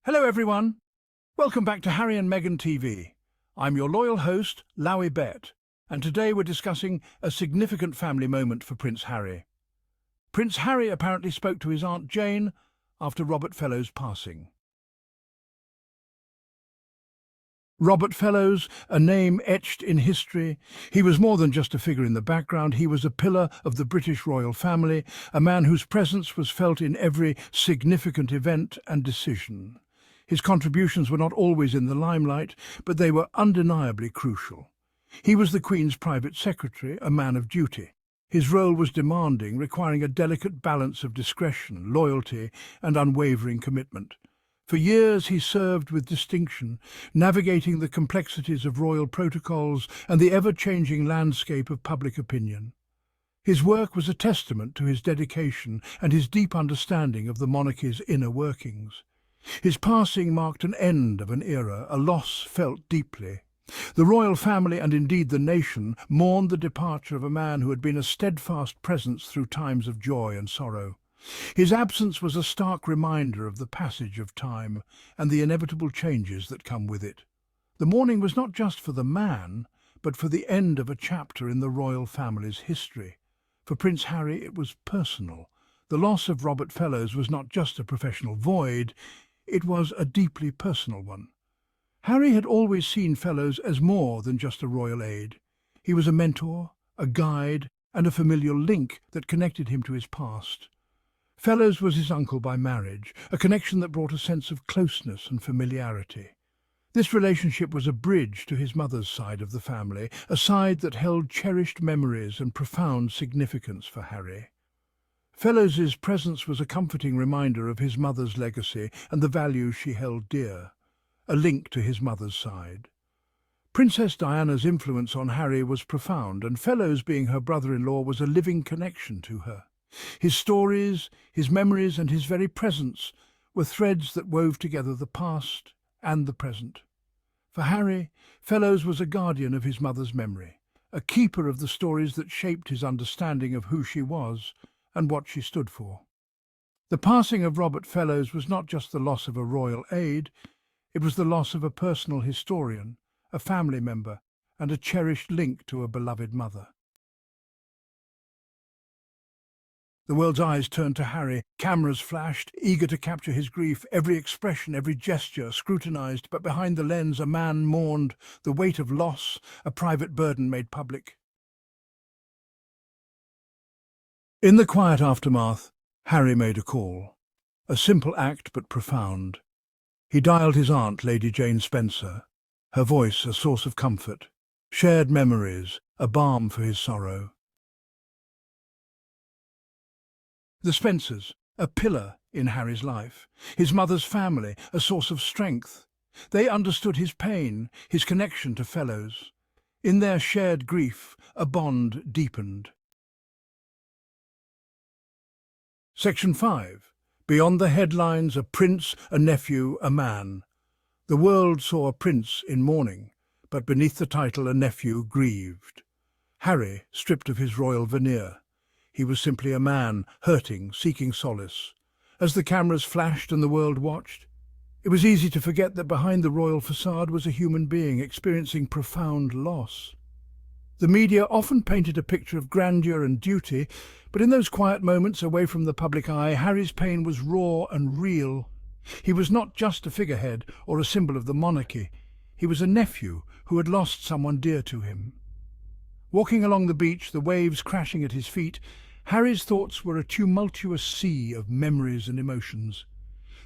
Hello everyone, welcome back to Harry and Meghan TV. I'm your loyal host, Lowie Bett, and today we're discussing a significant family moment for Prince Harry. Prince Harry apparently spoke to his Aunt Jane after Robert Fellowes' passing. Robert Fellowes, a name etched in history. He was more than just a figure in the background, he was a pillar of the British royal family, a man whose presence was felt in every significant event and decision. His contributions were not always in the limelight, but they were undeniably crucial. He was the Queen's private secretary, a man of duty. His role was demanding, requiring a delicate balance of discretion, loyalty, and unwavering commitment. For years he served with distinction, navigating the complexities of royal protocols and the ever-changing landscape of public opinion. His work was a testament to his dedication and his deep understanding of the monarchy's inner workings. His passing marked an end of an era, a loss felt deeply. The royal family and indeed the nation mourned the departure of a man who had been a steadfast presence through times of joy and sorrow. His absence was a stark reminder of the passage of time and the inevitable changes that come with it. The mourning was not just for the man, but for the end of a chapter in the royal family's history. For Prince Harry it was personal. The loss of Robert Fellowes was not just a professional void, it was a deeply personal one. Harry had always seen Fellowes as more than just a royal aide. He was a mentor, a guide, and a familial link that connected him to his past. Fellowes was his uncle by marriage, a connection that brought a sense of closeness and familiarity. This relationship was a bridge to his mother's side of the family, a side that held cherished memories and profound significance for Harry. Fellowes' presence was a comforting reminder of his mother's legacy and the values she held dear, a link to his mother's side. Princess Diana's influence on Harry was profound, and Fellowes, being her brother-in-law, was a living connection to her. His stories, his memories, and his very presence were threads that wove together the past and the present. For Harry, Fellowes was a guardian of his mother's memory, a keeper of the stories that shaped his understanding of who she was and what she stood for. The passing of Robert Fellowes was not just the loss of a royal aide, it was the loss of a personal historian, a family member, and a cherished link to a beloved mother. The world's eyes turned to Harry. Cameras flashed, eager to capture his grief. Every expression, every gesture scrutinized, but behind the lens a man mourned, the weight of loss, a private burden made public. In the quiet aftermath, Harry made a call. A simple act but profound. He dialed his aunt, Lady Jane Spencer, her voice a source of comfort, shared memories, a balm for his sorrow. The Spencers, a pillar in Harry's life, his mother's family, a source of strength. They understood his pain, his connection to Fellowes. In their shared grief, a bond deepened. Section 5. Beyond the headlines, a prince, a nephew, a man. The world saw a prince in mourning, but beneath the title a nephew grieved. Harry, stripped of his royal veneer. He was simply a man, hurting, seeking solace. As the cameras flashed and the world watched, it was easy to forget that behind the royal facade was a human being experiencing profound loss. The media often painted a picture of grandeur and duty, but in those quiet moments away from the public eye, Harry's pain was raw and real. He was not just a figurehead or a symbol of the monarchy. He was a nephew who had lost someone dear to him. Walking along the beach, the waves crashing at his feet, Harry's thoughts were a tumultuous sea of memories and emotions.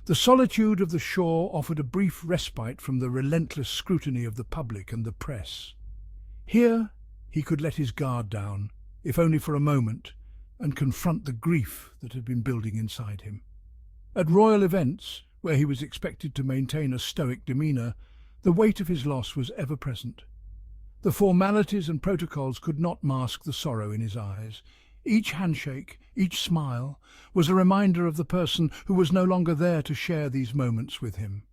The solitude of the shore offered a brief respite from the relentless scrutiny of the public and the press. Here he could let his guard down, if only for a moment, and confront the grief that had been building inside him. At royal events, where he was expected to maintain a stoic demeanour, the weight of his loss was ever present. The formalities and protocols could not mask the sorrow in his eyes. Each handshake, each smile, was a reminder of the person who was no longer there to share these moments with him.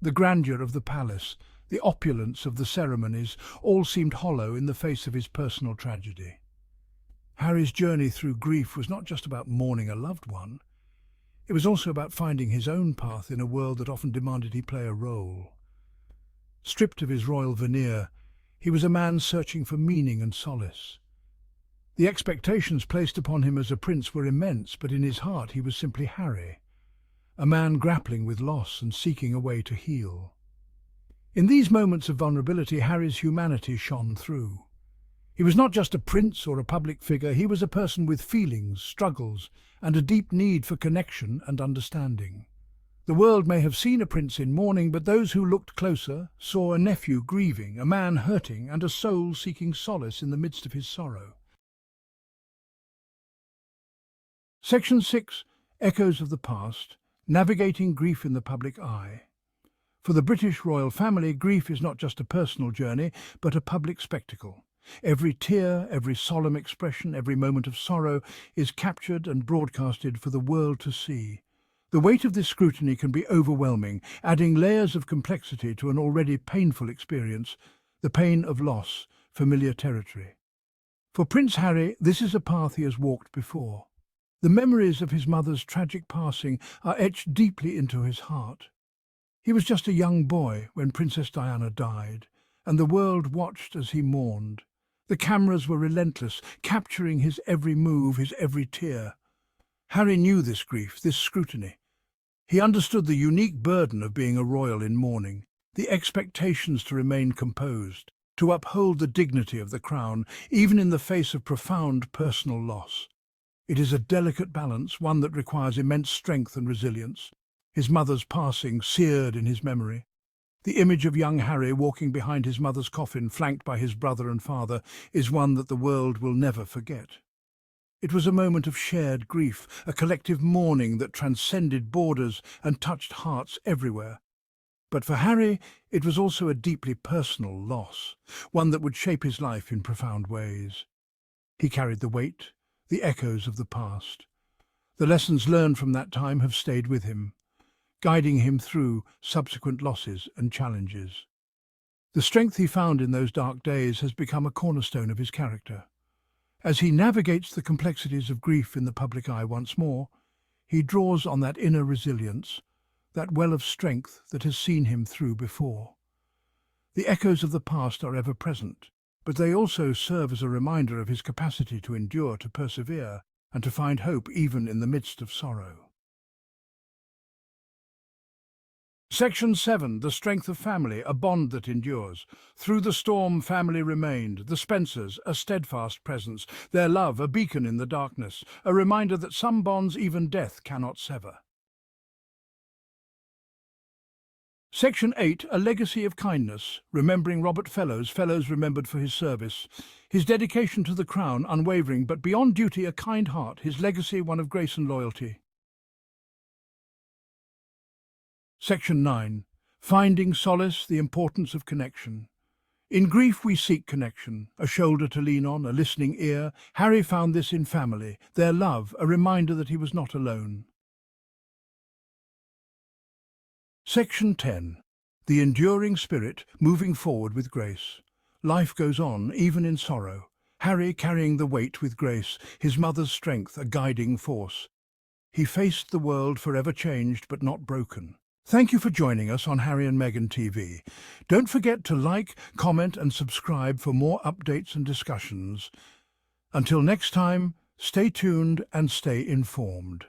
The grandeur of the palace, the opulence of the ceremonies, all seemed hollow in the face of his personal tragedy. Harry's journey through grief was not just about mourning a loved one. It was also about finding his own path in a world that often demanded he play a role. Stripped of his royal veneer, he was a man searching for meaning and solace. The expectations placed upon him as a prince were immense, but in his heart he was simply Harry, a man grappling with loss and seeking a way to heal. In these moments of vulnerability, Harry's humanity shone through. He was not just a prince or a public figure, he was a person with feelings, struggles, and a deep need for connection and understanding. The world may have seen a prince in mourning, but those who looked closer saw a nephew grieving, a man hurting, and a soul seeking solace in the midst of his sorrow. Section 6. Echoes of the Past. Navigating grief in the public eye. For the British royal family, grief is not just a personal journey, but a public spectacle. Every tear, every solemn expression, every moment of sorrow is captured and broadcasted for the world to see. The weight of this scrutiny can be overwhelming, adding layers of complexity to an already painful experience, the pain of loss, familiar territory. For Prince Harry, this is a path he has walked before. The memories of his mother's tragic passing are etched deeply into his heart. He was just a young boy when Princess Diana died, and the world watched as he mourned. The cameras were relentless, capturing his every move, his every tear. Harry knew this grief, this scrutiny. He understood the unique burden of being a royal in mourning, the expectations to remain composed, to uphold the dignity of the crown, even in the face of profound personal loss. It is a delicate balance, one that requires immense strength and resilience. His mother's passing seared in his memory. The image of young Harry walking behind his mother's coffin, flanked by his brother and father, is one that the world will never forget. It was a moment of shared grief, a collective mourning that transcended borders and touched hearts everywhere. But for Harry, it was also a deeply personal loss, one that would shape his life in profound ways. He carried the weight, the echoes of the past. The lessons learned from that time have stayed with him, guiding him through subsequent losses and challenges. The strength he found in those dark days has become a cornerstone of his character. As he navigates the complexities of grief in the public eye once more, he draws on that inner resilience, that well of strength that has seen him through before. The echoes of the past are ever present, but they also serve as a reminder of his capacity to endure, to persevere, and to find hope even in the midst of sorrow. Section 7. The Strength of Family, a Bond that Endures. Through the storm, family remained. The Spencers, a steadfast presence. Their love, a beacon in the darkness. A reminder that some bonds even death cannot sever. Section 8. A Legacy of Kindness. Remembering Robert Fellows remembered for his service. His dedication to the crown, unwavering, but beyond duty, a kind heart. His legacy, one of grace and loyalty. Section 9. Finding Solace, the Importance of Connection. In grief we seek connection, a shoulder to lean on, a listening ear. Harry found this in family, their love, a reminder that he was not alone. Section 10. The Enduring Spirit, moving forward with grace. Life goes on, even in sorrow. Harry carrying the weight with grace, his mother's strength a guiding force. He faced the world forever changed but not broken. Thank you for joining us on Harry and Meghan TV. Don't forget to like, comment and subscribe for more updates and discussions. Until next time, stay tuned and stay informed.